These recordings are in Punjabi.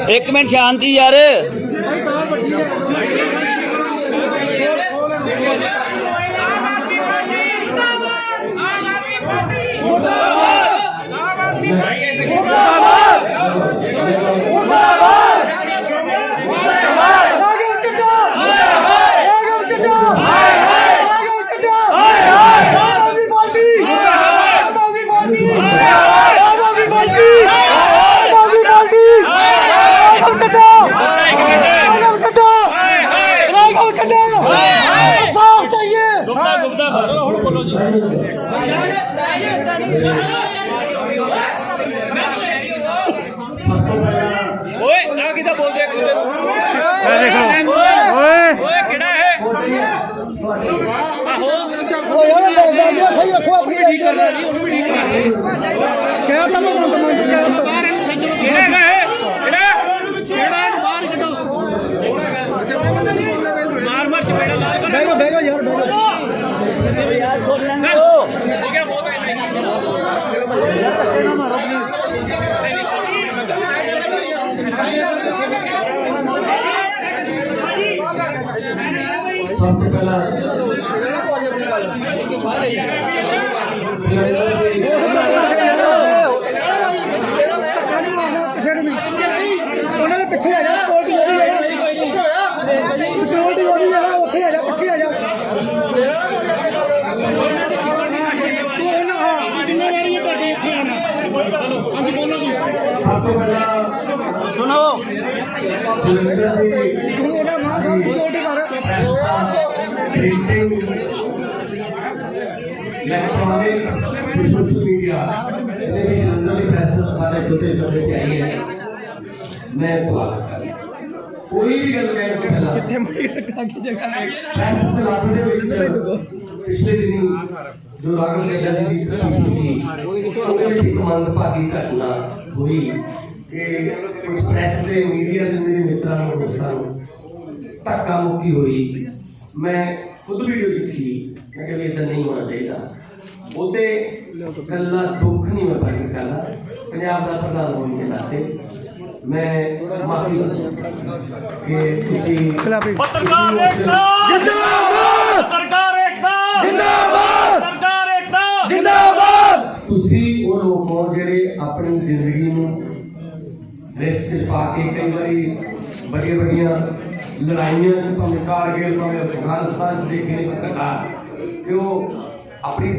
एक मिनट शांति यार। सबसे पहला सुनो प्रिंटिंग इलेक्ट्रॉनिक सोशल मीडिया सारे छोटे छोटे आई है। मैं सवाल कोई भी गल कहने को पहला पिछले दिनी जो राघव लैला जी की पीसीसी मंदभागी घटना हुई कि कुछ प्रेस के मीडिया के मेरे मित्रों दोस्तों धक्का मुक्की हुई। मैं खुद वीडियो लिखी, मैं कभी इधर नहीं होना चाहिए। ਉਹਦੇ ਗੱਲਾਂ ਦੁੱਖ ਨਹੀਂ मैं प्रगट करना। पंजाब का प्रधान होने के नाते मैं माफी मंगता कि तुसी पत्रकार एकता जिंदाबाद, पत्रकार एकता जिंदाबाद, पत्रकार एकता जिंदाबाद। तुसी वो लोग हो ਜਿਹੜੇ अपनी जिंदगी ਨੂੰ रिस्क च पा के कई बारी बड़िया बड़िया लड़ाइयां च भावें कारगिल भावें अफगानिस्तान च देखे ने पत्रकार कि वो अपनी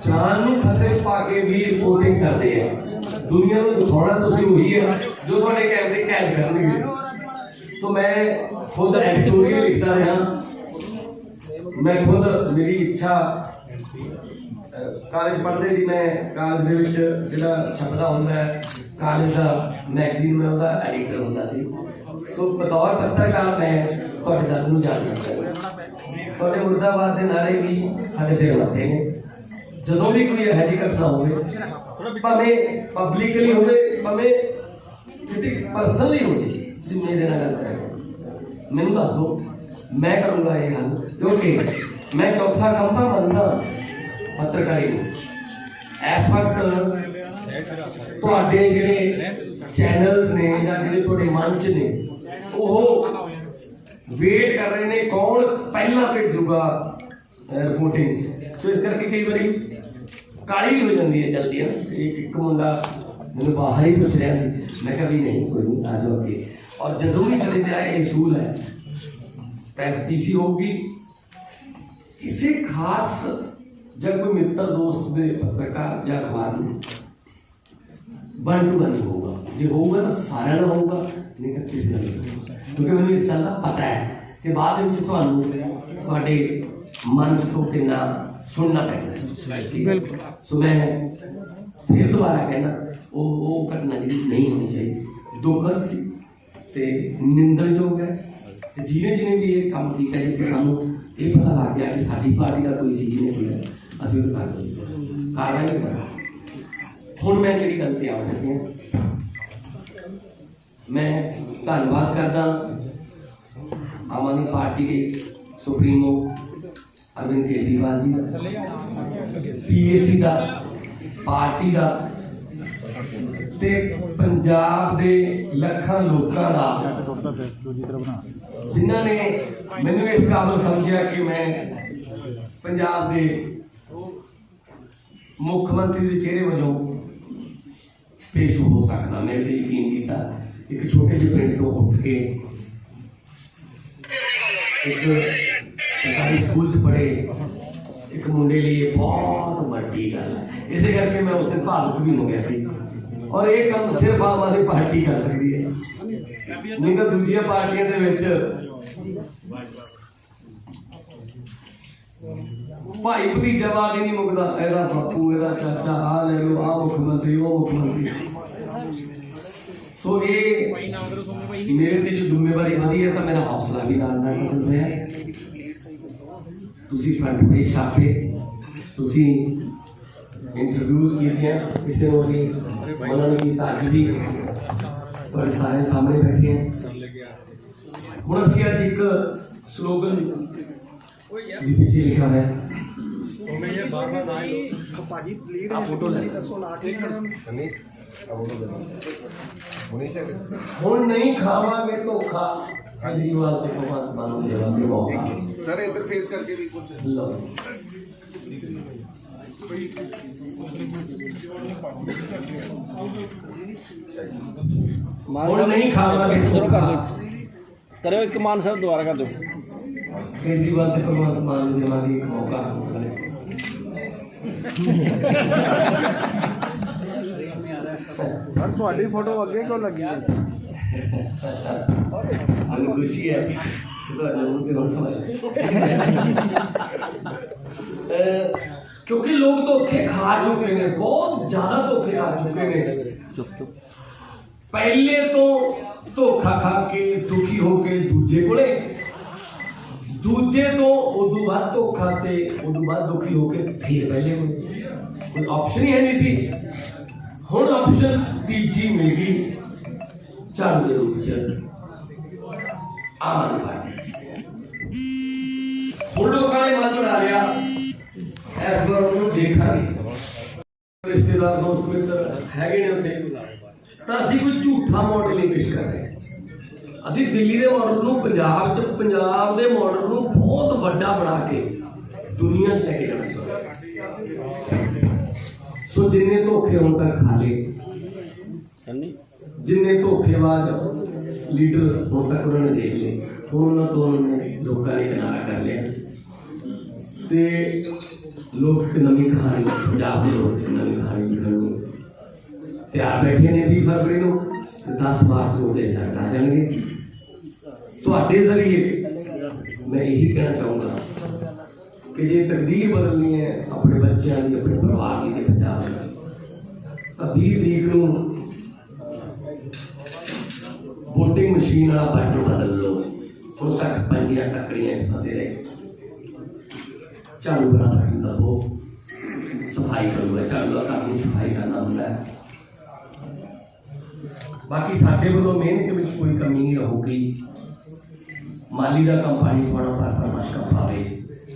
जान ਨੂੰ खतरे च पा के भी रिपोर्टिंग करते हैं। दुनिया ਨੂੰ दिखाना तुसी वही है जो ਤੁਹਾਡੇ कैमरे कैद करनगे। सो मैं खुद एडिटोरियल लिखता रहा। मैं खुद मेरी इच्छा कालेज पढ़ते थी, मैं कालेज ਦੇ ਵਿੱਚ ਜਿਹੜਾ ਛਪਦਾ ਹੁੰਦਾ ਹੈ ਕਾਲਜ ਦਾ ਮੈਗਜ਼ੀਨ में ਉਹਦਾ एडिटर ਹੁੰਦਾ ਸੀ। सो बतौर पत्रकार मैं ਤੁਹਾਡੇ ਦਰਦ ਨੂੰ ਜਾਣ ਸਕਦਾ। ਤੁਹਾਡੇ ਮੁਰਦਾਬਾਦ ਦੇ ਨਾਰੇ ਵੀ ਸਾਡੇ ਸਿਰ ਮੱਥੇ ਨੇ। ਜਦੋਂ ਵੀ ਕੋਈ ਇਹੋ ਜਿਹੀ ਘਟਨਾ ਹੋਵੇ, ਭਾਵੇਂ ਪਬਲਿਕਲੀ ਹੋਵੇ ਭਾਵੇਂ ਕਿਤੇ ਪਰਸਨਲੀ ਹੋਵੇ, ਤੁਸੀਂ ਮੇਰੇ ਨਾਲ ਗੱਲ ਕਰਿਓ, ਮੈਨੂੰ ਦੱਸ ਦਿਓ, ਮੈਂ ਕਰੂੰਗਾ ਇਹ ਹੱਲ। ਕਿਉਂਕਿ ਮੈਂ ਚੌਥਾ ਕੰਮ ਤਾਂ ਮੰਨਦਾ ਪੱਤਰਕਾਰੀ ਨੂੰ। ਇਸ ਵਕਤ ਤੁਹਾਡੇ ਜਿਹੜੇ ਚੈਨਲਸ ਨੇ ਜਾਂ ਜਿਹੜੇ ਤੁਹਾਡੇ ਮੰਚ ਨੇ ਉਹ ਵੇਟ ਕਰ ਰਹੇ ਨੇ ਕੌਣ ਪਹਿਲਾਂ ਭੇਜੂਗਾ ਰਿਪੋर्टिंग। सो इस करके कई बारी काली भी हो जाती है जल्दी है। एक मुंडा मैंने बाहर ही पूछ रहा सी, मैं कहा भी नहीं कोई नहीं आ जाओ अगे। और जदों भी चले जाए असूल है प्रेस पीसी होगी किसी खास जब कोई मित्र दोस्त दे पत्रकार या अखबार में वन टू वन होगा, जो होगा ना सारे ना होगा, नहीं तो किसी नहीं। क्योंकि मैंने इस गल का पता है कि बाद में थोड़े मंच तो कितना सुनना पैदा। बिल्कुल। सो मैं फिर दोबारा कहना वो घटना जी नहीं होनी चाहिए, दुखद सी ते निंदणयोग है। जिन्हें जिन्हें भी ये काम किया है कि सानू ये पता लग गया कि साडी पार्टी का कोई सी जिन्हें कोई असीं उस कार्रवाई नहीं करा। हुण मैं जिहड़ी गल ते आ सकती हूं, मैं धन्नवाद करदा आम आदमी पार्टी के सुप्रीमो अरविंद केजरीवाल जी का, पीएसी का, पार्टी का ਤੇ ਪੰਜਾਬ ਦੇ ਲੱਖਾਂ ਲੋਕਾਂ ਦਾ ਜਿਨ੍ਹਾਂ ਨੇ ਮੈਨੂੰ ਇਸ ਕਾਬਲ ਸਮਝਿਆ ਕਿ ਮੈਂ ਪੰਜਾਬ ਦੇ ਮੁੱਖ ਮੰਤਰੀ ਦੇ ਚਿਹਰੇ ਵਜੋਂ ਪੇਸ਼ ਹੋ ਸਕਦਾ, ਮੇਰੇ ਤੇ ਯਕੀਨ ਕੀਤਾ। ਇੱਕ ਛੋਟੇ ਜਿਹੇ ਪਿੰਡ ਤੋਂ ਉੱਠ ਕੇ ਇੱਕ ਸਰਕਾਰੀ ਸਕੂਲ 'ਚ ਪੜ੍ਹੇ ਇੱਕ ਮੁੰਡੇ ਲਈ ਇਹ ਬਹੁਤ ਵੱਡੀ ਗੱਲ ਹੈ। ਇਸੇ ਕਰਕੇ ਮੈਂ ਉਸ ਦਿਨ ਭਾਵੁਕ ਵੀ ਹੋ ਗਿਆ ਸੀ। ਔਰ ਇਹ ਕੰਮ ਸਿਰਫ ਆਮ ਆਦਮੀ ਪਾਰਟੀ ਕਰ ਸਕਦੀ ਹੈ, ਨਹੀਂ ਤਾਂ ਦੂਜੀਆਂ ਪਾਰਟੀਆਂ ਦੇ ਵਿੱਚ ਭਾਈ ਭਤੀਜਾਵਾਦ ਹੀ ਨਹੀਂ ਮੁੱਕਦਾ। ਇਹਦਾ ਬਾਪੂ, ਇਹਦਾ ਚਾਚਾ, ਆਹ ਲੈ ਲਓ, ਆਹ ਮੁੱਖ ਮੰਤਰੀ, ਉਹ ਮੁੱਖ ਮੰਤਰੀ। ਸੋ ਇਹ ਮੇਰੇ ਤੇ ਜੋ ਜ਼ਿੰਮੇਵਾਰੀ ਵਧੀ ਹੈ ਤਾਂ ਮੇਰਾ ਹੌਸਲਾ ਵੀ ਨਾਲ ਨਾਲ ਵਧਿਆ ਹੋਇਆ। ਤੁਸੀਂ ਫਰੰਟ ਪੇਜ ਛਾਪੇ, ਤੁਸੀਂ ਇੰਟਰਵਿਊਜ਼ ਕੀਤੀਆਂ, ਕਿਸੇ ਨੂੰ ਅਸੀਂ ਉਹਨਾਂ ਨੂੰ ਕੀਤਾ, ਅੱਜ ਵੀ ਤੁਹਾਡੇ ਸਾਰੇ ਸਾਹਮਣੇ ਬੈਠੇ ਹਾਂ। ਹੁਣ ਅਸੀਂ ਅੱਜ ਇੱਕ ਸਲੋਗਨ ਤੁਸੀਂ ਪਿੱਛੇ ਲਿਖਿਆ ਹੋਇਆ ਹੁਣ ਨਹੀਂ ਖਾਵਾਂਗੇ ਧੋਖਾ, ਕੇਜਰੀਵਾਲ ਤੇ ਭਗਵੰਤ ਮਾਨ ਨੂੰ ਦੇਵਾਂਗੇ ਮੌਕਾ। ਸਰ ਇੱਧਰ ਫੇਸ ਕਰਕੇ ਵੀ ਕੁਝ ਲਓ ਹੁਣ ਨਹੀਂ ਖਾਵਾਂਗੇ ਧੋਖਾ, ਕਰਿਓ ਇੱਕ ਮਾਨ ਸਾਹਿਬ ਦੁਬਾਰਾ ਕਰ ਦਿਓ। ਕੇਜਰੀਵਾਲ ਤੇ ਭਗਵੰਤ ਮਾਨ ਨੂੰ ਦੇਵਾਂਗੇ ਇੱਕ ਮੌਕਾ। ਸਰ ਤੁਹਾਡੀ ਫੋਟੋ ਅੱਗੇ ਕਿਉਂ ਲੱਗੀ ਹੈ? ਮੈਨੂੰ ਖੁਸ਼ੀ ਹੈ ਕਿ ਤੁਹਾਡਾ ਮੂੰਹ ਤੇ ਹੁਣ ਸਮਝ ਕਿਉਂਕਿ ਲੋਕ ਧੋਖੇ ਖਾ ਚੁੱਕੇ ਨੇ, ਬਹੁਤ ਜ਼ਿਆਦਾ ਧੋਖੇ ਖਾ ਚੁੱਕੇ ਨੇ। ਪਹਿਲੇ ਤੋਂ ਧੋਖਾ ਖਾ ਕੇ ਦੁਖੀ ਹੋ ਕੇ ਦੂਜੇ ਕੋਲੇ, ਦੂਜੇ ਤੋਂ ਉਦੋਂ ਬਾਅਦ ਧੋਖਾ ਤੇ ਉਦੋਂ ਬਾਅਦ ਦੁਖੀ ਹੋ ਕੇ ਫਿਰ ਪਹਿਲੇ ਕੋਲੇ। ਕੋਈ ਆਪਸ਼ਨ ਹੀ ਹੈ ਨਹੀਂ ਸੀ। ਹੁਣ ਆਪਸ਼ਨ ਤੀਜੀ ਮਿਲ ਗਈ ਝਾੜੂ ਦੇ ਰੂਪ ਚ, ਆਮ ਆਦਮੀ ਪਾਰਟੀ। ਹੁਣ ਲੋਕਾਂ ਨੇ ਮਨ ਬਣਾ ਲਿਆ ਇਸ ਵਾਰ ਉਹਨੂੰ ਦੇਖਾਂਗੇ। ਰਿਸ਼ਤੇਦਾਰ ਦੋਸਤ ਮਿੱਤਰ ਹੈਗੇ ਨੇ ਉੱਥੇ, ਤਾਂ ਅਸੀਂ ਕੋਈ ਝੂਠਾ ਮਾਡਲ ਨਹੀਂ ਪੇਸ਼ ਕਰ ਰਹੇ। ਅਸੀਂ ਦਿੱਲੀ ਦੇ ਮਾਡਲ ਨੂੰ ਪੰਜਾਬ 'ਚ, ਪੰਜਾਬ ਦੇ ਮਾਡਲ ਨੂੰ ਬਹੁਤ ਵੱਡਾ ਬਣਾ ਕੇ ਦੁਨੀਆ 'ਚ ਲੈ ਕੇ ਜਾਣਾ ਚਾਹੁੰਦੇ। ਸੋ ਜਿੰਨੇ ਧੋਖੇ ਹੁਣ ਤੱਕ ਖਾ ਲਏ, ਜਿੰਨੇ ਧੋਖੇਬਾਜ਼ ਲੀਡਰ ਹੁਣ ਤੱਕ ਉਹਨਾਂ ਨੇ ਦੇਖ ਲਏ, ਹੁਣ ਉਹਨਾਂ ਤੋਂ ਉਹਨਾਂ ਨੇ ਲੋਕਾਂ ਨੇ ਕਿਨਾਰਾ ਕਰ ਲਿਆ ਤੇ ਲੋਕ ਇੱਕ ਨਵੀਂ ਕਹਾਣੀ, ਪੰਜਾਬ ਦੇ ਲੋਕ ਇੱਕ ਨਵੀਂ ਕਹਾਣੀ ਲਿਖਣ ਨੂੰ ਤਿਆਰ ਬੈਠੇ ਨੇ। 20 ਫਰਵਰੀ ਨੂੰ ਤੇ 10 ਮਾਰਚ ਨੂੰ ਦੇ ਰਿਜ਼ਲਟ ਆ ਜਾਣਗੇ। ਤੁਹਾਡੇ ਜ਼ਰੀਏ ਮੈਂ ਇਹੀ ਕਹਿਣਾ ਚਾਹੂੰਗਾ ਕਿ ਜੇ ਤਕਦੀਰ ਬਦਲਣੀ ਹੈ ਆਪਣੇ ਬੱਚਿਆਂ ਦੀ, ਆਪਣੇ ਪਰਿਵਾਰ ਦੀ ਤੇ ਪੰਜਾਬ ਦੀ, ਤਾਂ 20 ਤਰੀਕ ਨੂੰ ਵੋਟਿੰਗ ਮਸ਼ੀਨ ਵਾਲਾ ਬਟਨ ਬਦਲ ਲਓ। ਹੁਣ ਤੱਕ ਪੰਜੀਆਂ ਟੱਕਰੀਆਂ ਫਸੇ ਰਹੇ। ਝਾੜੂ ਵਾਲਾ ਬਟਨ ਦਬੋ, ਸਫਾਈ ਕਰੂਗਾ। ਝਾੜੂ ਦਾ ਕੰਮ ਸਫਾਈ ਕਰਨਾ ਹੁੰਦਾ ਹੈ। ਬਾਕੀ ਸਾਡੇ ਵੱਲੋਂ ਮਿਹਨਤ ਵਿੱਚ ਕੋਈ ਕਮੀ ਨਹੀਂ ਰਹੂਗੀ। ਮਾਲੀ ਦਾ ਕੰਮ ਪਾਣੀ ਪਾਉਣਾ, ਪਰ ਪਰਮਾਸ਼ ਕੰਮ ਪਾਵੇ।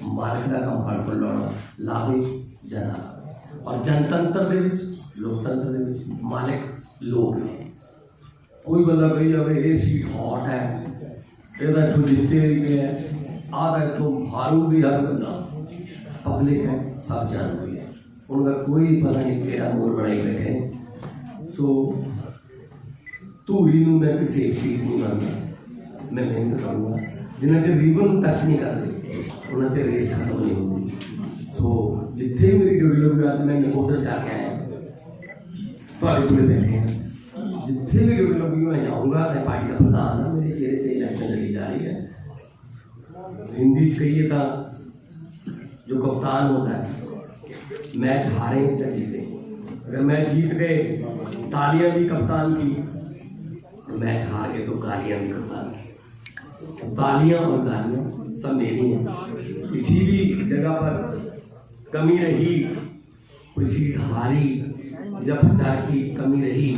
ਮਾਲਕ ਦਾ ਕੰਮ ਫਲ ਫੁੱਲ ਲਾਉਣਾ, ਲਾਵੇ ਜਨਾ। ਔਰ ਜਨਤੰਤਰ ਦੇ ਵਿੱਚ, ਲੋਕਤੰਤਰ ਦੇ ਵਿੱਚ ਮਾਲਕ ਲੋਕ ਨੇ। ਕੋਈ ਬੰਦਾ ਕਹੀ ਜਾਵੇ ਇਹ ਸੀਟ ਹੌਟ ਹੈ, ਇਹਦਾ ਇੱਥੋਂ ਜਿੱਤੇ ਹੀ ਗਿਆ, ਆਹ ਦਾ ਇੱਥੋਂ ਹਾਰੂ ਵੀ ਹਰ ਬੰਦਾ ਪਬਲਿਕ ਹੈ, ਸਭ ਜਾਣਦੀ ਹੈ। ਉਹਦਾ ਕੋਈ ਪਤਾ ਨਹੀਂ ਕਿਹੜਾ ਮੋੜ ਬਣਾਈ ਬੈਠੇ। ਸੋ ਧੂਰੀ ਨੂੰ ਮੈਂ ਕਿਸੇ ਸੀਟ ਨਹੀਂ ਮੰਨਦਾ। ਮੈਂ ਮਿਹਨਤ ਕਰੂੰਗਾ। ਜਿੰਨਾ ਚਿਰ ਰੀਬਨ ਨੂੰ ਟੱਚ ਨਹੀਂ ਕਰਦੇ ਉਹਨਾਂ ਚਿਰ ਰੇਸ ਖਤਮ ਨਹੀਂ ਹੁੰਦੀ। ਸੋ ਜਿੱਥੇ ਮੇਰੀ ਡਿਊਟੀ ਲੱਗੀ, ਅੱਜ ਮੈਂ ਨਕੋਦਰ ਜਾ ਕੇ ਆਇਆ, ਤੁਹਾਡੇ ਕੋਲ ਬੈਠੇ ਹਾਂ। जितने भी ड्यूटी लोग मैं जाऊँगा, मैं पार्टी का प्रधान हूँ, मेरे चेहरे से इलेक्शन लड़ी जा रही है। हिंदी कहिए था जो कप्तान होता है, मैच हारे या जीते, अगर मैच जीत गए तालियां भी कप्तान की, और मैच हार गए तो गालियां भी कप्तान की। तालियां और गालियां सब मेरी हैं। किसी भी जगह पर कमी रही, कोई सीट हारी जब प्रचार की कमी रही,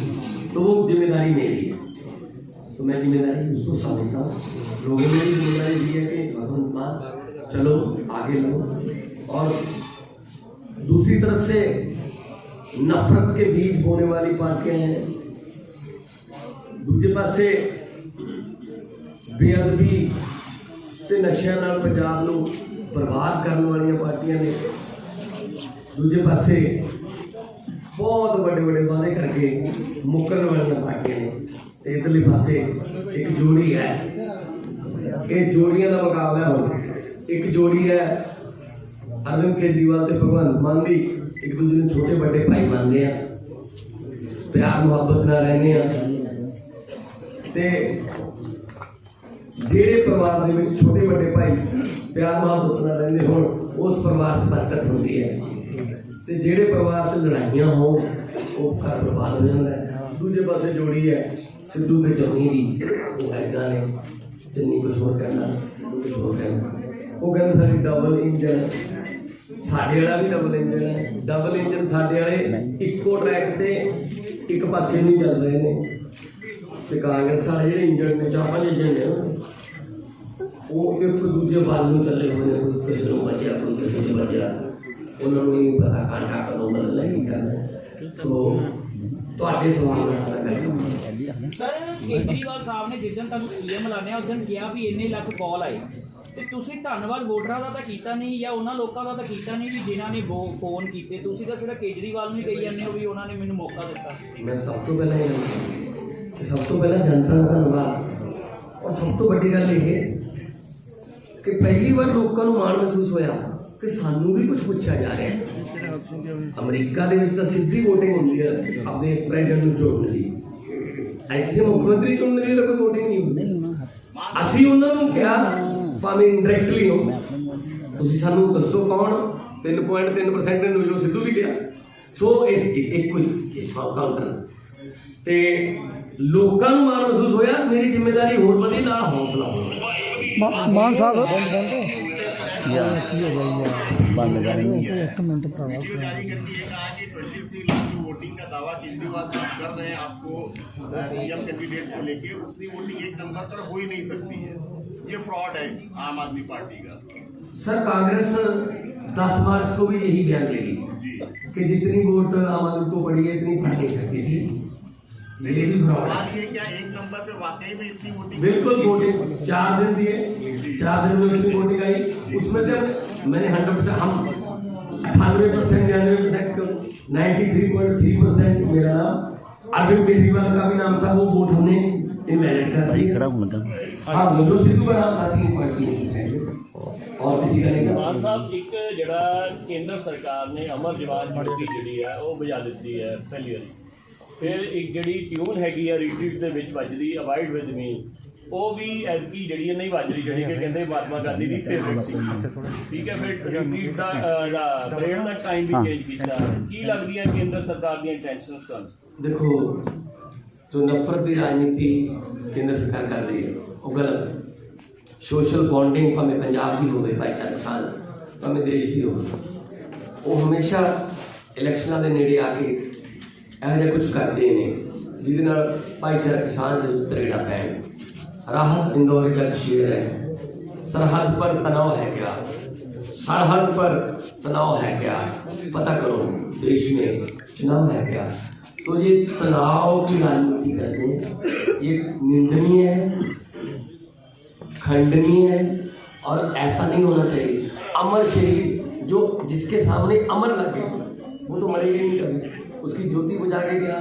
तो वो जिम्मेदारी मेरी है। तो मैं जिम्मेदारी उसको समझता हूँ। लोगों ने भी जिम्मेदारी दी है कि भगवंत मान चलो आगे लो। और दूसरी तरफ से नफरत के बीज बोने वाली पार्टियां हैं, ਦੂਜੇ ਪਾਸੇ ਬੇਅਦਬੀ ਤੇ ਨਸ਼ਿਆਂ ਨਾਲ ਪੰਜਾਬ ਨੂੰ ਬਰਬਾਦ ਕਰਨ ਵਾਲੀਆਂ ਪਾਰਟੀਆਂ ਨੇ। ਦੂਜੇ ਪਾਸੇ ਬਹੁਤ ਵੱਡੇ ਵੱਡੇ ਵਾਅਦੇ ਕਰਕੇ ਮੁੱਕਰਨ ਵਾਲੀਆਂ ਪਾਰਟੀਆਂ ਨੇ। ਤੇ ਇਧਰਲੇ ਪਾਸੇ ਇੱਕ ਜੋੜੀ ਹੈ। ਇਹ ਜੋੜੀਆਂ ਦਾ ਮੁਕਾਬਲਾ ਹੋਣਾ। ਇੱਕ ਜੋੜੀ ਹੈ ਅਰਵਿੰਦ ਕੇਜਰੀਵਾਲ ਤੇ ਭਗਵੰਤ ਮਾਨ ਦੀ, ਇੱਕ ਦੂਜੇ ਨੂੰ ਛੋਟੇ ਵੱਡੇ ਭਾਈ ਮੰਨਦੇ ਆ, ਪਿਆਰ ਮੁਹੱਬਤ ਨਾਲ ਰਹਿੰਦੇ ਆ। ਤੇ ਜਿਹੜੇ ਪਰਿਵਾਰ ਦੇ ਵਿੱਚ ਛੋਟੇ ਵੱਡੇ ਭਾਈ ਪਿਆਰ ਮੁਹੱਬਤ ਨਾਲ ਰਹਿੰਦੇ ਹੋਣ, ਉਸ ਪਰਿਵਾਰ 'ਚ ਬਰਕਤ ਹੁੰਦੀ ਹੈ। ਤੇ ਜਿਹੜੇ ਪਰਿਵਾਰ 'ਚ ਲੜਾਈਆਂ ਹੋਣ, ਉਹ ਘਰ ਬਰਬਾਦ ਹੋ ਜਾਂਦਾ ਹੈ। ਦੂਜੇ ਪਾਸੇ ਜੋੜੀ ਹੈ ਸਿੱਧੂ ਤੇ ਚੰਨੀ ਦੀ। ਉਹ ਇੱਦਾਂ ਨੇ, ਚੰਨੀ ਕੁਛ ਹੋਰ ਕਰਨਾ, ਕੁਛ ਹੋਰ ਕਰਨਾ। ਉਹ ਕਹਿੰਦੇ ਸਾਡੀ ਡਬਲ ਇੰਜਨ, ਸਾਡੇ ਵਾਲਾ ਵੀ ਡਬਲ ਇੰਜਨ ਹੈ। ਡਬਲ ਇੰਜਨ ਸਾਡੇ ਵਾਲੇ ਇੱਕੋ ਟਰੈਕ ਤੇ ਇੱਕ ਪਾਸੇ ਨਹੀਂ ਚੱਲ ਰਹੇ ਨੇ। ਤੇ ਕਾਂਗਰਸ ਵਾਲੇ ਜਿਹੜੇ ਇੰਜਨ ਨੇ, 4-5 ਇੰਜਨ ਨੇ, ਉਹ ਇੱਕ ਦੂਜੇ ਵੱਲ ਨੂੰ ਚੱਲੇ ਹੋਏ ਨੇ। ਕੋਈ ਕਿਸੇ ਨੂੰ ਬਚਿਆ, ਕੋਈ ਕਿਸੇ ਨੂੰ ਬਚਿਆ, ਉਹਨਾਂ ਨੂੰ ਨਹੀਂ ਪਤਾ ਕਾਂਟਾ ਕਦੋਂ ਬਦਲਣਾ ਕੀ ਕਰਨਾ। ਸੋ ਤੁਹਾਡੇ ਸਵਾਲ ਦਾ ਸਰ, ਕੇਜਰੀਵਾਲ ਸਾਹਿਬ ਨੇ ਜਿੱਦਣ ਤੁਹਾਨੂੰ ਸੀਐਮ ਲਾਣਿਆ ਉਸ ਦਿਨ ਕਿਹਾ ਵੀ ਇੰਨੇ ਲੱਖ ਕਾਲ ਆਏ, ਤੇ ਤੁਸੀਂ ਧੰਨਵਾਦ ਵੋਟਰਾਂ ਦਾ ਤਾਂ ਕੀਤਾ ਨਹੀਂ, ਜਾਂ ਉਹਨਾਂ ਲੋਕਾਂ ਦਾ ਤਾਂ ਕੀਤਾ ਨਹੀਂ ਵੀ ਜਿਨ੍ਹਾਂ ਨੇ ਫੋਨ ਕੀਤੇ। ਤੁਸੀਂ ਤਾਂ ਸਿਰਫ ਕੇਜਰੀਵਾਲ ਨੂੰ ਹੀ ਕਹੀ ਜਾਂਦੇ ਹੋ ਵੀ ਉਹਨਾਂ ਨੇ ਮੈਨੂੰ ਮੌਕਾ ਦਿੱਤਾ। ਮੈਂ ਸਭ ਤੋਂ ਪਹਿਲਾਂ ਜਨਤਾ ਦਾ ਧੰਨਵਾਦ। ਔਰ ਸਭ ਤੋਂ ਵੱਡੀ ਗੱਲ ਇਹ ਕਿ ਪਹਿਲੀ ਵਾਰ ਲੋਕਾਂ ਨੂੰ ਮਾਣ ਮਹਿਸੂਸ ਹੋਇਆ ਕਿ ਸਾਨੂੰ ਵੀ ਕੁਝ ਪੁੱਛਿਆ ਜਾ ਰਿਹਾ ਹੈ। ਅਮਰੀਕਾ ਦੇ ਵਿੱਚ ਤਾਂ ਸਿੱਧੀ ਵੋਟਿੰਗ ਹੁੰਦੀ ਹੈ ਆਪਣੇ ਪ੍ਰੈਜ਼ੀਡੈਂਟ ਨੂੰ ਚੁਣਨ ਲਈ। ਇੱਥੇ ਮੁੱਖ ਮੰਤਰੀ ਚੁਣਨ ਲਈ ਤਾਂ ਕੋਈ ਵੋਟਿੰਗ ਨਹੀਂ ਹੁੰਦੀ। ਅਸੀਂ ਉਹਨਾਂ ਨੂੰ ਕਿਹਾ, ਭਾਵੇਂ ਇੰਡਾਇਰੈਕਟਲੀ ਹੋ, ਤੁਸੀਂ ਸਾਨੂੰ ਦੱਸੋ ਕੌਣ। 3.3% ਨੇ ਜੋ ਸਿੱਧੂ ਵੀ ਕਿਹਾ। ਸੋ ਇਸ ਇੱਕੋ ਹੀ ਕਾਊਂਟਰ ਤੇ ਲੋਕਾਂ ਨੂੰ ਮਾਣ ਮਹਿਸੂਸ ਹੋਇਆ। ਮੇਰੀ ਜ਼ਿੰਮੇਵਾਰੀ ਹੋਰ ਵਧੀ, ਨਾਲ ਹੌਸਲਾ ਹੋਇਆ। ਮਾਨ ਸਾਹਿਬ वीडियो जारी करके ये कहा कि 23 लाख की वोटिंग का दावा केजरीवाल साहब कर रहे हैं आपको सीएम कैंडिडेट को लेके, उतनी वोटिंग एक नंबर पर हो ही नहीं सकती है। ये फ्रॉड है आम आदमी पार्टी का। सर, कांग्रेस 10 मार्च को भी यही बयान देगी कि जितनी वोट आम आदमी को पड़ी है इतनी पड़ नहीं सकती थी। ये भी फ्रॉड है। क्या एक नंबर पे वाकई में इतनी वोटिंग? बिल्कुल वोटिंग 4 दिन दिए, 4 दिन में इतनी वोटिंग आई। उसमें से मैंने 100%, हम 98%, 99%, 93.3% मेरा नाम, अरविंद केजरीवाल का भी नाम था। वो वोट हमने इनवैलिड कर दिया। हाँ, जो सिद्धू का नाम था 3.3%, और किसी का नहीं। ਮਾਨ ਸਾਹਿਬ, ਇੱਕ ਜਿਹੜਾ ਕੇਂਦਰ ਸਰਕਾਰ ਨੇ ਅਮਰ ਜਵਾਨ ਜੋਤੀ ਜਿਹੜੀ ਹੈ ਉਹ ਬਜਾ ਦਿੱਤੀ ਹੈ ਪਹਿਲੀ ਵਾਰੀ। ਫਿਰ ਇੱਕ ਜਿਹੜੀ ਟਿਊਨ ਹੈਗੀ ਆ ਰੀਟਰੀਟ ਦੇ ਵਿੱਚ ਵੱਜਦੀ, ਅਵਾਇਡ ਵਿਦ ਮੀ, ਉਹ ਵੀ ਐਤਕੀ ਜਿਹੜੀ ਨਹੀਂ ਵੱਜ ਰਹੀ, ਜਿਹੜੀ ਕਿ ਕਹਿੰਦੇ ਮਹਾਤਮਾ ਗਾਂਧੀ ਦੀ ਫੇਵਰੇਟ ਸੀ। ਠੀਕ ਹੈ, ਫਿਰ ਰੀਟਰੀਟ ਦਾ ਪਰੇਡ ਦਾ ਟਾਈਮ ਵੀ ਚੇਂਜ ਕੀਤਾ। ਕੀ ਲੱਗਦੀਆਂ ਕੇਂਦਰ ਸਰਕਾਰ ਦੀਆਂ ਇੰਟੈਂਸ਼ਨਸ ਤੁਹਾਨੂੰ? देखो, जो नफरत की राजनीति केंद्र सरकार कर रही है वो गलत। सोशल बॉन्डिंग भावें पंजाब की हो, भाईचारा किसान भावें देश की हो, वो हमेशा इलैक्शनों के नेड़े आके ਇਹੋ ਜਿਹਾ ਕੁਝ ਕਰਦੇ ਨੇ ਜਿਹਦੇ ਨਾਲ ਭਾਈਚਾਰਾ ਕਿਸਾਨ ਦੇ ਵਿੱਚ ਤਰੇੜਾ ਪੈਣ। राहत इंदौर का शेर है, सरहद पर तनाव है क्या, सरहद पर तनाव है क्या, पता करो देश में चुनाव है क्या। तो ये तनाव की राजनीति करते हैं, ये निंदनीय है, खंडनीय है, और ऐसा नहीं होना चाहिए। अमर शहीद जो जिसके सामने अमर लगे वो तो मरेगा ही नहीं कभी। उसकी ज्योति बुझा के क्या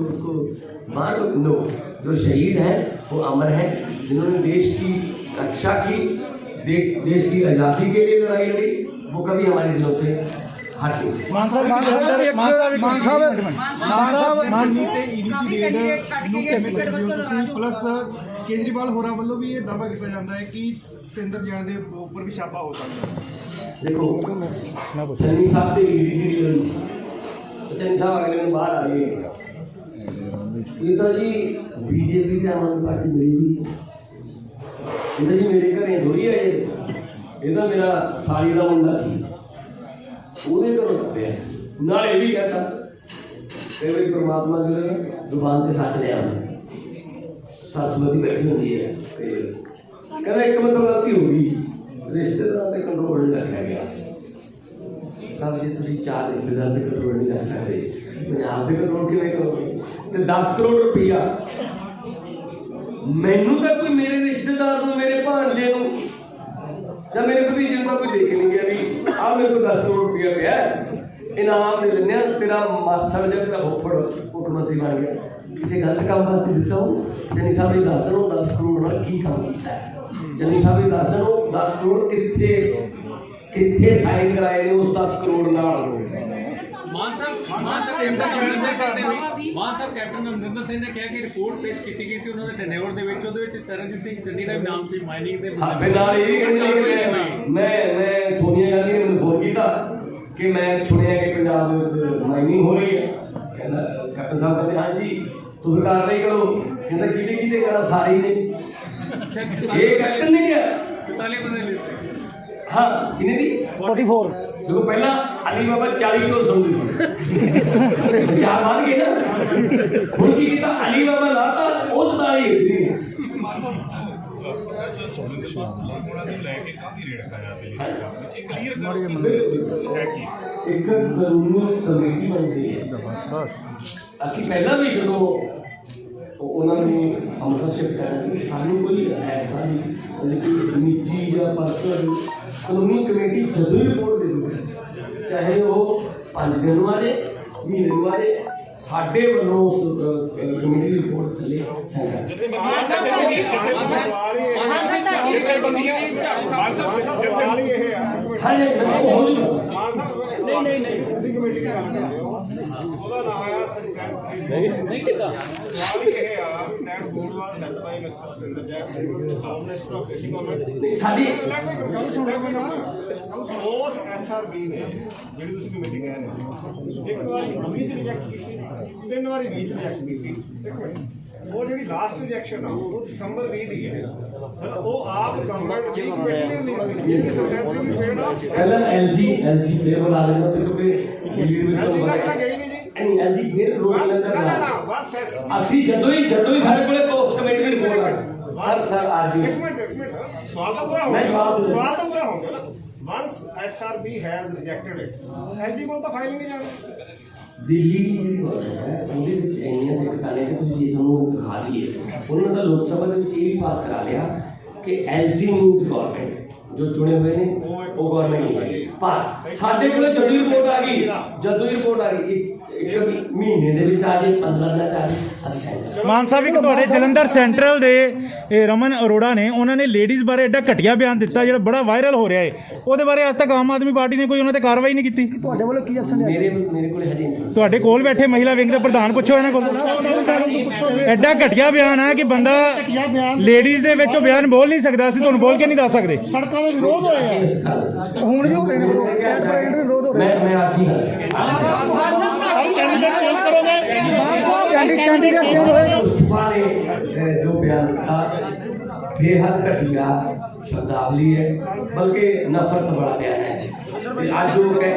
उसको मार दो? नो, जो शहीद हैं वो अमर हैं, जिन्होंने देश की रक्षा की, देश की आज़ादी के लिए लड़ाई लड़ी, वो कभी हमारे दिलों से हट नहीं सकते। प्लस केजरीवाल होਰਾਂ ਵੱਲੋਂ भी ये दावा किया जाता है कि ਸਤਿੰਦਰ ਜੈਨ ਦੇ ਉੱਪਰ भी छापा हो सकता है। देखो, चन्नी साहब के चन्नी साहब अगले दिन बाहर आ गए, ये तो जी बीजेपी के आम आदमी पार्टी मेरी भी, ये तो जी मेरे घर थोड़ी है, ये तो मेरा साली का मुंडा सी, ਉਹਦੇ ਘਰੋਂ ਟੱਪਿਆ। ਨਾਲ ਇਹ ਵੀ कहता ਕਈ ਵਾਰੀ परमात्मा जो ਜ਼ੁਬਾਨ ਤੇ ਸੱਚ ਲੈ ਆਉਂਦਾ। ਸੱਸਮਤੀ ਬੈਠੀ ਹੁੰਦੀ ਹੈ ਕਈ ਵਾਰੀ, ਕਹਿੰਦਾ ਇੱਕ ਮਤਲਬ ਗਲਤੀ ਹੋ ਗਈ, ਰਿਸ਼ਤੇਦਾਰਾਂ ਤੇ ਕੰਟਰੋਲ ਨਹੀਂ ਰੱਖਿਆ ਗਿਆ। ਸਭ ਜੇ ਤੁਸੀਂ 4 ਰਿਸ਼ਤੇਦਾਰ ਤੇ ਕੰਟਰੋਲ ਨਹੀਂ ਰੱਖ ਸਕਦੇ, ਪੰਜਾਬ ਤੇ ਕੰਟਰੋਲ ਕਿਵੇਂ ਕਰੋਗੇ? ਤੇ 10 ਕਰੋੜ ਰੁਪਈਆ ਮੈਨੂੰ ਤਾਂ ਕੋਈ ਮੇਰੇ ਰਿਸ਼ਤੇਦਾਰ ਨੂੰ, ਮੇਰੇ ਭਾਂਜੇ ਨੂੰ ਜਾਂ ਮੇਰੇ ਭਤੀਜੇ ਨੂੰ ਤਾਂ ਕੋਈ ਦੇਖ ਨਹੀਂ ਗਿਆ ਵੀ ਆਹ ਮੇਰੇ ਕੋਲ 10 ਕਰੋੜ ਰੁਪਇਆ ਪਿਆ ਇਨਾਮ ਦੇ ਦਿੰਦੇ ਆ, ਤੇਰਾ ਮਾਸੜ ਜਾਂ ਤੇਰਾ ਫੁੱਫੜ ਮੁੱਖ ਮੰਤਰੀ ਬਣ ਗਿਆ। ਕਿਸੇ ਗਲਤ ਕੰਮ ਵਾਸਤੇ ਦਿੱਤਾ ਉਹ ਚੰਨੀ ਸਾਹਿਬ ਨੇ ਦੱਸ ਦੇਣ ਉਹ 10 ਕਰੋੜ ਨਾਲ ਕੀ ਕੰਮ ਕੀਤਾ। ਚੰਨੀ ਸਾਹਿਬ ਨੇ ਦੱਸ ਦੇਣ ਉਹ 10 ਕਰੋੜ ਕਿੱਥੇ ਸਾਈਨ ਕਰਾਏ ਨੇ ਉਸ 10 ਕਰੋੜ ਨਾਲ। ਮਾਨ ਸਾਹਿਬ ਕੈਪਟਨ ਅਮਰਿੰਦਰ ਸਿੰਘ ਨੇ ਕਿਹਾ ਕਿ ਰਿਪੋਰਟ ਪੇਸ਼ ਕੀਤੀ ਗਈ ਸੀ ਉਹਨਾਂ ਦੇ ਟੈਨਿਓਰ ਦੇ ਵਿੱਚ, ਉਹਦੇ ਵਿੱਚ ਚਰਨਜੀਤ ਸਿੰਘ ਚੰਨੀ ਦਾ ਵੀ ਨਾਮ ਸੀ ਮਾਈਨਿੰਗ ਦੇ। ਸਾਡੇ ਨਾਲ ਇਹ ਵੀ ਕਹਿੰਦੇ ਮੈਂ ਸੋਨੀਆ ਗਾਂਧੀ ਨੇ ਮੈਨੂੰ ਫੋਨ ਕੀਤਾ ਕਿ ਮੈਂ ਸੁਣਿਆ ਕਿ ਪੰਜਾਬ ਦੇ ਵਿੱਚ ਮਾਈਨਿੰਗ ਹੋ ਰਹੀ ਹੈ। ਕਹਿੰਦਾ ਕੈਪਟਨ ਸਾਹਿਬ ਕਹਿੰਦੇ ਹਾਂਜੀ ਤੁਸੀਂ ਕਾਰਵਾਈ ਕਰੋ। ਕਹਿੰਦਾ ਕਿਹਦੇ ਕਰਾ ਸਾਰੇ ਨੇ ਇਹ ਕੈਪਟਨ ਨੇ ਕਿਹਾ 45 ਬੰਦੇ ਲਿਸਟ ਹਾਂ ਕਿੰਨੇ ਦੀ 44 ਦੇਖੋ ਪਹਿਲਾਂ ਅਲੀ ਬਾਬਾ 40 ਕਿਲੋ ਸੁਣਦੇ ਸੀ ਚਾਰ ਵੱਧ ਗਏ ਨਾ। ਹੁਣ ਕੀ ਕੀਤਾ ਅਲੀ ਬਾਬਾ ਲਾਤਾ ਉਹ 44 ਇੱਕ ਕਾਨੂੰਨੀ ਕਮੇਟੀ ਬਣਦੀ ਹੈ। ਅਸੀਂ ਪਹਿਲਾਂ ਵੀ ਜਦੋਂ ਉਹਨਾਂ ਨੂੰ ਅੰਮ੍ਰਿਤਸਰ ਸ਼ਿਫਟ ਕਰਨਾ ਸੀ ਸਾਨੂੰ ਕੋਈ ਐਸਾ ਨਹੀਂ ਨਿੱਜੀ ਜਾਂ ਪਰਸਨਲ ਕਾਨੂੰਨੀ ਕਮੇਟੀ ਜਦੋਂ ਹੀ ਰਿਪੋਰਟ ਦੇ ਦੂਗੀ ਚਾਹੇ ਉਹ 5 ਦਿਨ ਨੂੰ ਆ ਜਾਏ ਮਹੀਨੇ ਨੂੰ ਆ ਜਾਏ ਸਾਡੇ ਵੱਲੋਂ ਉਸ ਕਮੇਟੀ ਦੀ ਰਿਪੋਰਟ ਥੱਲੇ ਉਹਦਾ ਨਾਮ ਆਇਆ ਸਰਕਾਰ ਨਹੀਂ ਕਿਦਾਂ ਇਹ ਆ that board was led by Mr. Surinder Jain, Home Minister of British Government। ਸਾਡੀ ਉਸ SRB ਨੇ ਜਿਹੜੀ ਤੁਸੀਂ ਕਮੇਟੀ ਕਹਿ ਰਹੇ ਹੋ ਇੱਕ ਵਾਰੀ 20 ਰਿਜੈਕਟ ਕੀਤੀ, 3 ਵਾਰੀ 20 ਰਿਜੈਕਟ ਕੀਤੀ। ਉਹ ਜਿਹੜੀ ਲਾਸਟ ਰਿਜੈਕਸ਼ਨ ਆ ਉਹ ਦਸੰਬਰ 20 ਦੀ ਹੈ। ਉਹ ਆਪ ਗਵਰਨਮੈਂਟ ਦੀ ਕਮੇਟੀ ਨਹੀਂ ਪਹਿਲਾਂ ਐਲਜੀ ਫੇਰ ਬਣਾ ਲੈਣਾ ਤੇ ਕੋਈ ਦਿੱਲੀ ਵਿੱਚ ਗਈ ਨਹੀਂ ਜੀ। ਐਲਜੀ ਫੇਰ ਰੋਕ ਲੈਂਦਾ। ਅਸੀਂ ਜਦੋਂ ਹੀ ਸਾਡੇ ਕੋਲੇ ਉਸ ਕਮੇਟੀ ਦੀ ਰਿਪੋਰਟ ਆ ਸਰ ਆਰਡੀ ਇੱਕ ਮਿੰਟ ਸਵਾਲ ਤਾਂ ਪੂਰਾ ਹੋ ਗਿਆ ਨਾ। once SRB has rejected it, LG ਕੋਲ ਤਾਂ ਫਾਈਲ ਨਹੀਂ ਜਾਣੀ। ਦਿੱਲੀ ਦੀ ਜਿਹੜੀ ਗਵਰਨਮੈਂਟ ਹੈ ਉਹਦੇ ਵਿੱਚ ਇੰਨੀਆਂ ਦਿੱਕਤਾਂ ਨੇ ਕਿ ਤੁਸੀਂ ਜੇ ਤੁਹਾਨੂੰ ਦਿਖਾ ਦਈਏ ਉਹਨਾਂ ਦਾ ਲੋਕ ਸਭਾ ਦੇ ਵਿੱਚ ਇਹ ਵੀ ਪਾਸ ਕਰਾ ਲਿਆ ਕਿ ਐਲਜੀ ਨਿਊਜ਼ ਗਵਰਨਮੈਂਟ ਜੋ ਚੁਣੇ ਹੋਏ ਨੇ ਉਹ ਗਵਰਨਮੈਂਟ ਨਹੀਂ ਹੈ। ਪਰ ਸਾਡੇ ਕੋਲ ਜਦੋਂ ਰਿਪੋਰਟ ਆ ਗਈ ਇੱਕ ਮਹੀਨੇ ਦੇ ਵਿੱਚ ਆ ਜੇ 15 ਦਿਨਾਂ ਚ ਆ ਜੇ ਅਸੀਂ ਸਾਈਨ। ਮਾਨ ਸਾਹਿਬ ਇੱਕ ਤੁਹਾਡੇ ਜਲੰਧਰ ਸੈਂਟਰਲ ਦੇ ਰਮਨ ਅਰੋੜਾ ਨੇ ਉਹਨਾਂ ਨੇ ਲੇਡੀਜ਼ ਬਾਰੇ ਐਡਾ ਘਟੀਆ ਬਿਆਨ ਦਿੱਤਾ ਜਿਹੜਾ ਬੜਾ ਵਾਇਰਲ ਹੋ ਰਿਹਾ ਹੈ। ਉਹਦੇ ਬਾਰੇ ਅੱਜ ਤੱਕ ਆਮ ਆਦਮੀ ਪਾਰਟੀ ਨੇ ਕੋਈ ਉਹਨਾਂ ਤੇ ਕਾਰਵਾਈ ਨਹੀਂ ਕੀਤੀ। ਤੁਹਾਡੇ ਵੱਲੋਂ ਕੀ ਐਕਸ਼ਨ ਲਿਆ? ਮੇਰੇ ਕੋਲ ਹਜੇ ਨਹੀਂ। ਤੁਹਾਡੇ ਕੋਲ ਬੈਠੇ ਮਹਿਲਾ ਵਿੰਗ ਦੇ ਪ੍ਰਧਾਨ ਪੁੱਛੋ ਇਹਨਾਂ ਕੋਲ। ਐਡਾ ਘਟੀਆ ਬਿਆਨ ਹੈ ਕਿ ਬੰਦਾ ਲੇਡੀਜ਼ ਦੇ ਵਿੱਚੋਂ ਬਿਆਨ ਬੋਲ ਨਹੀਂ ਸਕਦਾ। ਅਸੀਂ ਤੁਹਾਨੂੰ ਬੋਲ ਕੇ ਨਹੀਂ ਦੱਸ ਸਕਦੇ। ਸੜਕਾਂ ਦੇ ਵਿਰੋਧ ਹੋਏ ਆ ਹੁਣ ਵੀ ਹੋ ਰਹੇ ਨੇ ਵਿਰੋਧ। ਮੈਂ ਅੱਜ ਹੀ ਕੈਂਡੀਡੇਟ ਚੇਂਜ ਕਰੋਗੇ? ਕੈਂਡੀਡੇਟ ਚੇਂਜ ਹੋਏਗਾ। मुस्तफा ने जो बयान दिया बेहद घटिया शब्दावली है, बल्कि नफरत बड़ा बयान है। आज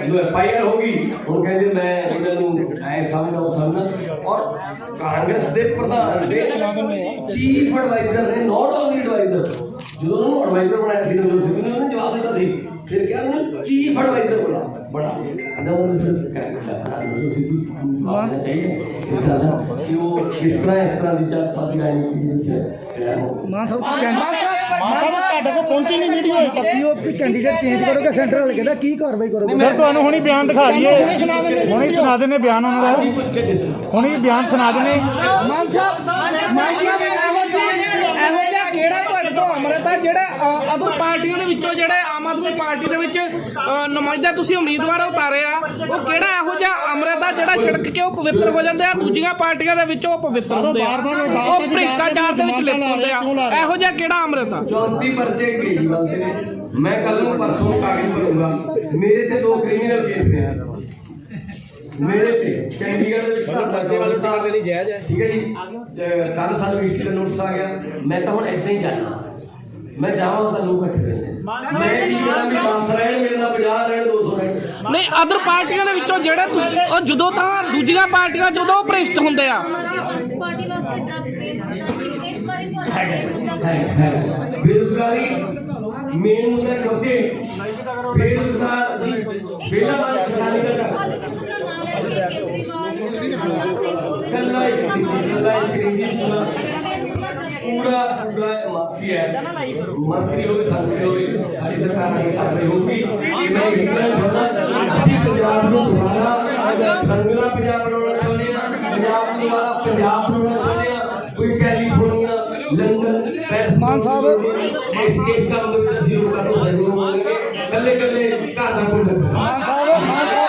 जो FIR होगी उन कहते मैं इन्होंने समझना और कांग्रेस के प्रधान ने चीफ एडवाइजर ने नॉट ओनली एडवाइजर जो उन्होंने एडवाइजर बनाया सी उन्होंने जवाब दिता सी फिर क्या उन्होंने चीफ एडवाइजर बड़ा चाहिए इस गल कि वो इस तरह की जात पात की राजनीति ਮਾਨ ਸਾਹਿਬ ਤੁਹਾਡੇ ਕੋਲ ਪਹੁੰਚੀ ਨਹੀਂ ਵੀਡੀਓ ਹਜੇ ਤੱਕ। ਕੀ ਉਹ ਕੈਂਡੀਡੇਟ ਚੇਂਜ ਕਰੋਗੇ ਸੈਂਟਰ ਵਾਲੇ ਕਹਿੰਦਾ ਕੀ ਕਾਰਵਾਈ ਕਰੋਗੇ? ਸਰ ਤੁਹਾਨੂੰ ਹੁਣੀ ਬਿਆਨ ਦਿਖਾ ਦਈਏ, ਹੁਣੀ ਸੁਣਾ ਦਿੰਦੇ ਬਿਆਨ ਉਹਨਾਂ ਦਾ, ਹੁਣੀ ਬਿਆਨ ਸੁਣਾ ਦਿੰਦੇ। ਮਾਨ ਸਾਹਿਬ ਇਹੋ ਜਿਹਾ ਕਿਹੜਾ ਤੁਹਾਡੇ ਤੋਂ ਅੰਮ੍ਰਿਤਾ ਜਿਹੜਾ ਅਦੋਂ ਪਾਰਟੀਆਂ ਦੇ ਵਿੱਚੋਂ ਜਿਹੜੇ ਆਮ ਆਦਮੀ ਪਾਰਟੀ ਦੇ ਵਿੱਚ ਨੁਮਾਇੰਦਾ ਤੁਸੀਂ ਉਮੀਦਵਾਰ ਉਤਾਰੇ ਆ ਉਹ ਕਿਹੜਾ ਇਹੋ ਜਿਹਾ ਅੰਮ੍ਰਿਤਾ ਜਿਹੜਾ ਛਿੜਕ ਕੇ ਉਹ ਪਵਿੱਤਰ ਹੋ ਜਾਂਦੇ ਆ, ਦੂਜੀਆਂ ਪਾਰਟੀਆਂ ਦੇ ਵਿੱਚੋਂ ਉਹ ਪਵਿੱਤਰ ਹੁੰਦੇ ਆ, ਉਹ ਭ੍ਰਿਸ਼ਟਾਚਾਰ ਦੇ ਵਿੱਚ ਲਿਪਤ ਹੁੰਦੇ ਆ। ਇਹੋ ਜਿਹਾ ਕਿਹੜਾ ਅੰਮ੍ਰਿਤਾ? 34 पर्चे केजरीवाल से ने। मैं कल परसों कागज भरूंगा। मेरे ते 2 क्रिमिनल केस ने मेरे पे चंडीगढ़ ठीक है जी। कल सानू VC का नोटिस आ गया। मैं तो हम ऐसे ही जाना मैं जावा तो लोग इकट्ठे ਨਹੀਂ ਅਦਰ ਪਾਰਟੀਆਂ ਦੇ ਵਿੱਚੋਂ ਜਿਹੜੇ ਤੁਸੀਂ ਉਹ ਜਦੋਂ ਤਾਂ ਦੂਜੀਆਂ ਪਾਰਟੀਆਂ ਜਦੋਂ ਉਹ ਭ੍ਰਿਸ਼ਟ ਹੁੰਦੇ ਆ बेरोजगारी मेन मुद्दा क्योंकि बेरोजगार बेला मार शरानी का ਪੂਰਾ ਮਾਫੀ ਹੈ ਮੰਤਰੀ ਹੋਵੇ ਸੰਤਰੀ ਹੋਵੇ ਸਾਡੀ ਸਰਕਾਰ ਨੇ ਕਰ ਰਹੀ ਹੋਊਗੀ ਮੈਂ ਇਹ ਕਹਿਣਾ ਚਾਹੁੰਦਾ ਅਸੀਂ ਪੰਜਾਬ ਨੂੰ ਦੁਬਾਰਾ ਰੰਗਲਾ ਪੰਜਾਬ ਬਣਾਉਣਾ ਚਾਹੁੰਦੇ ਹਾਂ ਪੰਜਾਬ ਦੁਆਰਾ ਪੰਜਾਬ ਬਣਾਉਣਾ ਚਾਹੁੰਦੇ ਹਾਂ ਕੋਈ ਕੈਲੀਫੋਰਨੀਆ ਲੰਡਨ ਪੈਰਿਸ ਮਾਨ ਸਾਹਿਬ ਇਸ ਕੰਮ ਦੇ ਵਿੱਚ ਅਸੀਂ ਲੋਕਾਂ ਨੂੰ ਸਹਿਯੋਗ ਮੰਗਾਂਗੇ ਕੱਲੇ ਕੱਲੇ ਘਰ ਦਾ ਕੋਈ ਮਾਨ ਸਾਹਿਬ